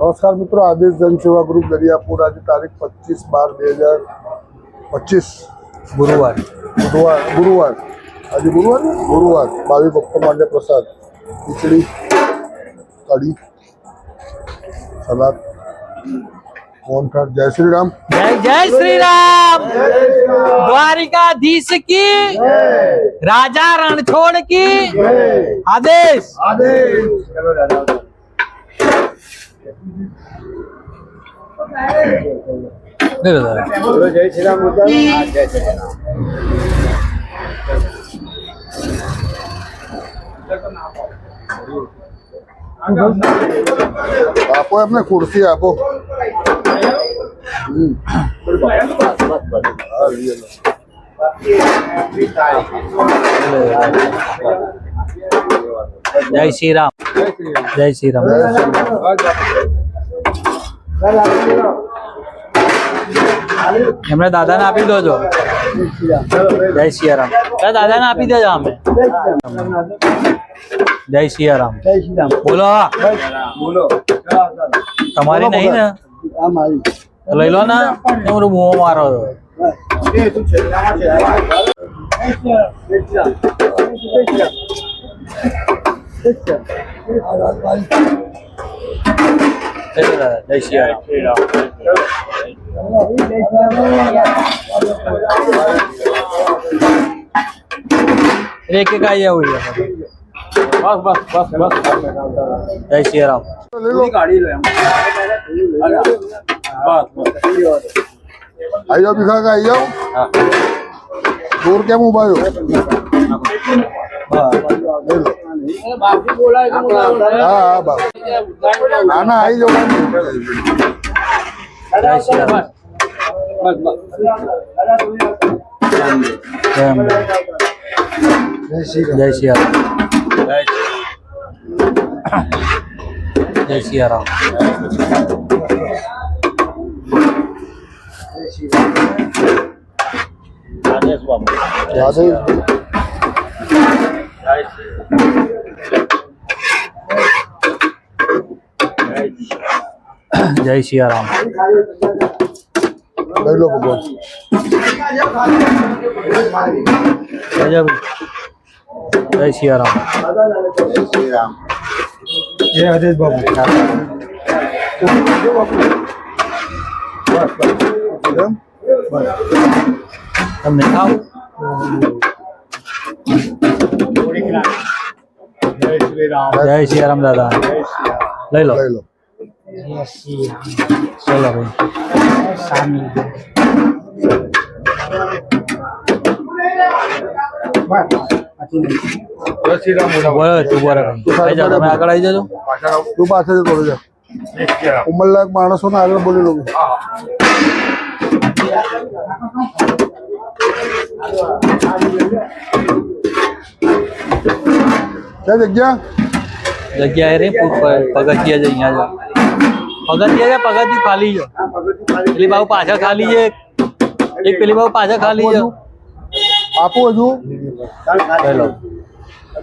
नमस्कार मित्रों, आदेश जनसेवा ग्रुप दरियापुर आज तारीख 25/12/2025 गुरुवार आज गुरुवार भावी भक्त मांडे प्रसाद खिचड़ी कड़ी सलाद मोहन थाट। जय श्री राम। जय जय श्री राम। द्वारिकाधीश की राजा रणछोड़ की आदेश। जय श्री राम। आपो अपने कुर्सी आपो। जय श्री राम। जय श्री राम। એમને દાદાને આપી દો છો। જય સિયારામ। દાદાને આપી દેજો અમે। જય સિયારામ। બોલો તમારી નહીં ને લઈ લો ને હું મોં મારો જય સિયારામ। एक एक आई हुई है। बस जय श्री राम। गाड़ी लो आई जाओ बिखा का आई जाओ। दूर क्या मुँह भाई ना आई जाओ। जय श्री राम। जय श्री राम। जय श्री राम। जय श्री राम। लो भगवान जय श्री राम। जय श्री राम। जय आदेश बाबू। तुम नहीं खाओ। जय श्री राम। जय श्री राम दादा ले लो ले लो। चलो भाई शामिल। जय श्री राम। बोलो तू बोलो भाई जा તમે આગળ આવી જજો। તું પાસે થોડો જા ઉમરલાયક માણસોને આગળ બોલી લો। क्या जग्या જગ્યા એ રે પગથિયા જ અહીંયા જો પગથિયા છે પગથિયું ખાલી છે પેલી બાજુ પાછળ ખાલી છે એક પેલી બાજુ પાછળ ખાલી છે આપો હજુ ચલો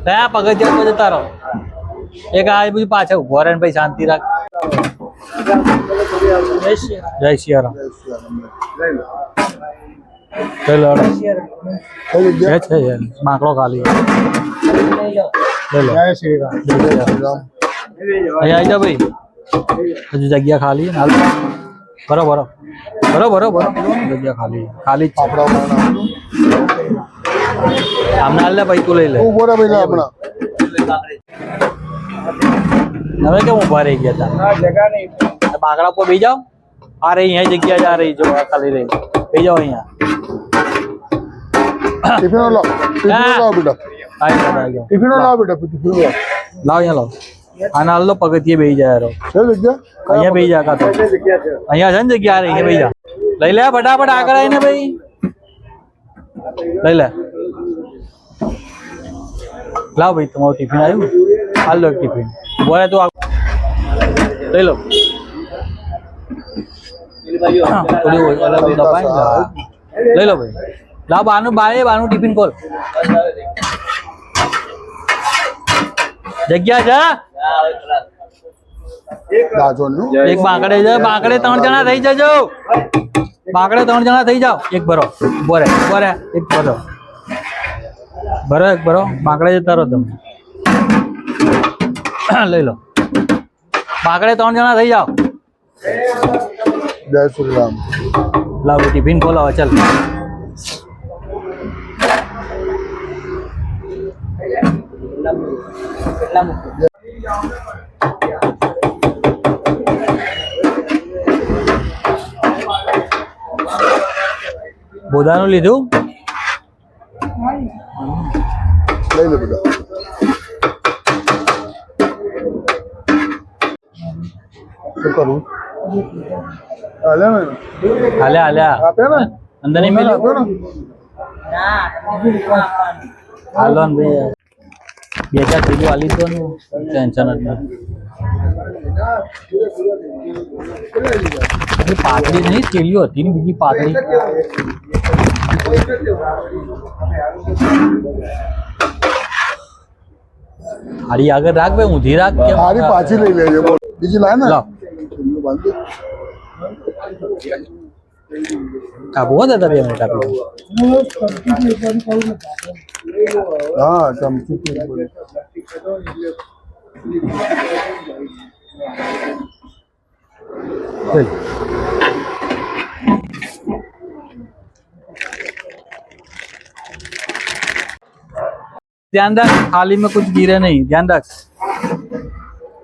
ત્યાં પગથિયા પર જતા રહો એક આ બધું પાછળ ઉભો રહે ને ભાઈ શાંતિ રાખ। જય શ્રી રામ। ચલો जय છે માકડો ખાલી जय श्री राम। जय श्री राम। અહીંયા આવી જાઓ ભાઈ હજુ જગ્યા ખાલી છે ને બરોબર જગ્યા ખાલી ખાલી જ છે। આપણા આમને હાલ લે ભાઈ તું લઈ લે ઉભો રહે ભાઈ આપણા હવે કેમ ઉભા રહી ગયા હતા બાકડા પર બેસી જાઓ। આ રહી અહીંયા જગ્યા જ આ રહી જો આ ખાલી રહી બેસી જાઓ અહીંયા। टिफिन लाओ बेटा टिफिन लाओ बेटा टिफिन लाओ અહીંયા લાવો આને હાલ લો પગથિયે બેસી જાય રહો है जग्या અહીંયા બેસી જા કાતો અહીંયા છે ને જગ્યા આ રહી અહીંયા બેસી જા લઈ લે ફટાફટ આગળ આવીને ભાઈ લઈ લે લાવ ભાઈ તમારું ટિફિન આવ્યું હાલ લો ટિફિન બોલે તું લઈ લો થોડી અલગ દબાઈ લઈ લો ભાઈ લાવ બાનું ટિફિન ખોલ જગ્યા છે દાજો ને એક બાંકડે છે, બાંકડે 3 જણા થઈ જજો, બાંકડે 3 જણા થઈ જાઓ. એક ભરો, બોરે બોરે, એક ભરો ભરો, એક ભરો, બાંકડે જતા રહો તમે. લઈ લો, બાંકડે 3 જણા થઈ જાઓ. જય શ્રી રામ. લાવ ટિફિન ખોલો ચલ. બોધાનું લીધું, લઈ લો બધા. શું કરું? હાલ્યા ને? હાલ્યા હાલ્યા, આપે ને? અંદર નહીં આપ્યો મેલ્યું. ને? હાલો ને ભાઈ, 2-4 કિલો આલી દો ને, ટેન્શન જ નહીં. પાતળી નહીં, થેલીઓ હતી ને બીજી પાતળી. હારી આગળ રાખ ભાઈ, ઊંધી રાખ. કેમ? હારી પાછી લઈ લેજે. બોલ. બીજી લાય ને. લાવ. કાપવું હોય દાદા, 2 મિનિટ આપી દો. હા ચમચી થી બોલ. લઈ લો. ध्यान रख, थाली में कुछ गिरे नहीं, ध्यान रख.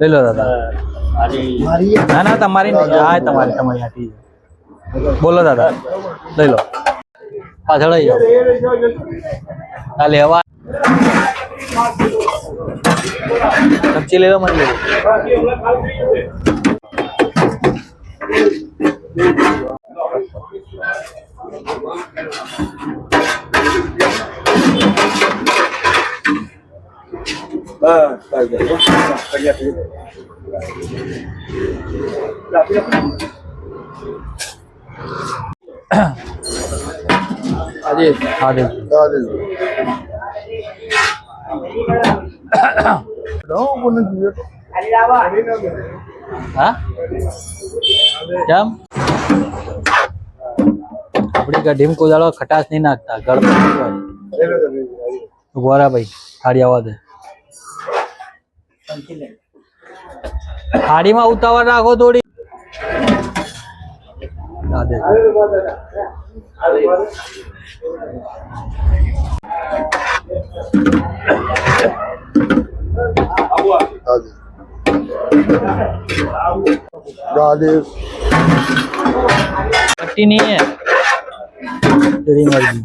ले लो दादा. ना ना तुम्हारी नहीं, हाँ तुम्हारी तुम्हारी हाँ ठीक है. बोलो दादा, ले लो. पाछड़ आई जाओ. ले हवा सब्जी ले लो, मत ले लो. आदि आदि हाँ क्या अपनी गड्ढी में कोई दाड़ो खटास नहीं नाखता, गड़ बोरा भाई थाड़ी आवा दे. थाड़ी में उतावળ રાખો થોડી. पट्टी नहीं है तेरी मर्जी.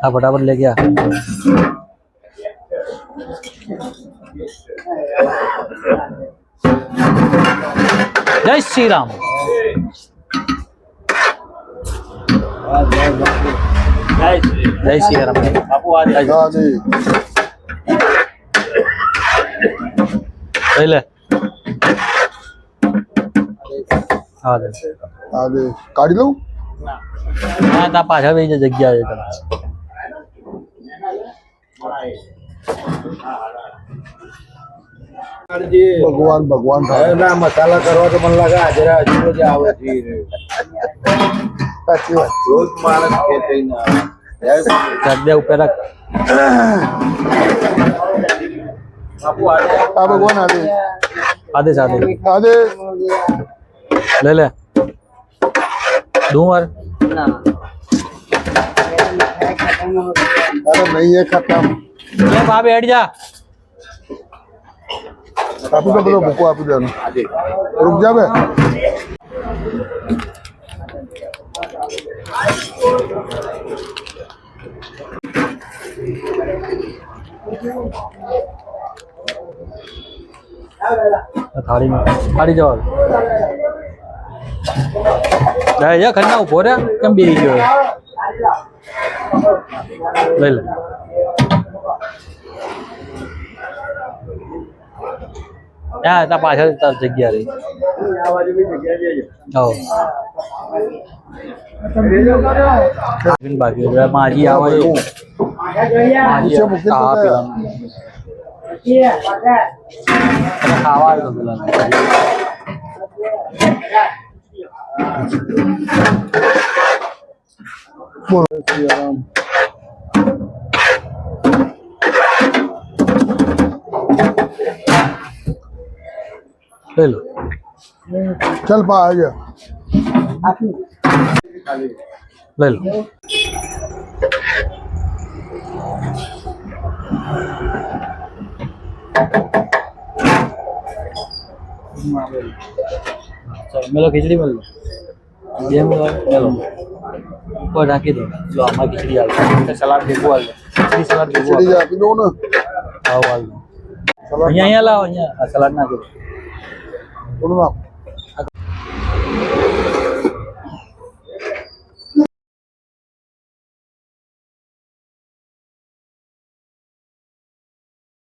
हाँ फटाफट लेके आ. जय श्री राम. जय श्री राम. बापू आ जाए. ले કાઢી લઉં. ના તા પાછા બે જગ્યા છે તમે. ભગવાન ભગવાન ના મસાલા કરવા તો મને લાગે હાજરા હજુ જ આવે છે. સાચી વાત. રોજ માણસ ખેતી ના જગ્યા ઉપર રાખ. બાપુ આજે આ ભગવાન આદે આદેશ આદેશ આદે ले ले. दूं और अरे नहीं है खत्म. ले भाभी बैठ जा. આપી દો, બધો ભૂકો આપી દો. રૂક જા બે. थाली में थाली जाओ. जा खन्ना उभो रे, केम બેહી ગયો? લઈ લે. ત્યાં તા પાછળ તાર જગ્યા રહી. આવો બાકી માજી આવે. નીચે મૂકી દો. હા પેલા ખાવા આવ્યો પેલા બોલો લઈ લો चल पा आ गया લઈ લો મેલો ખીચડી મેલો જેમ મેલો કોઈ ઢાંકી દો જો આમાં ખીચડી આવે સલાડ ભેગું આવે ખીચડી સલાડ ભેગું खिचड़ी आपी दो ना આવ આવ અહીંયા લાવો અહીંયા સલાડ નાખી દો दोनों आप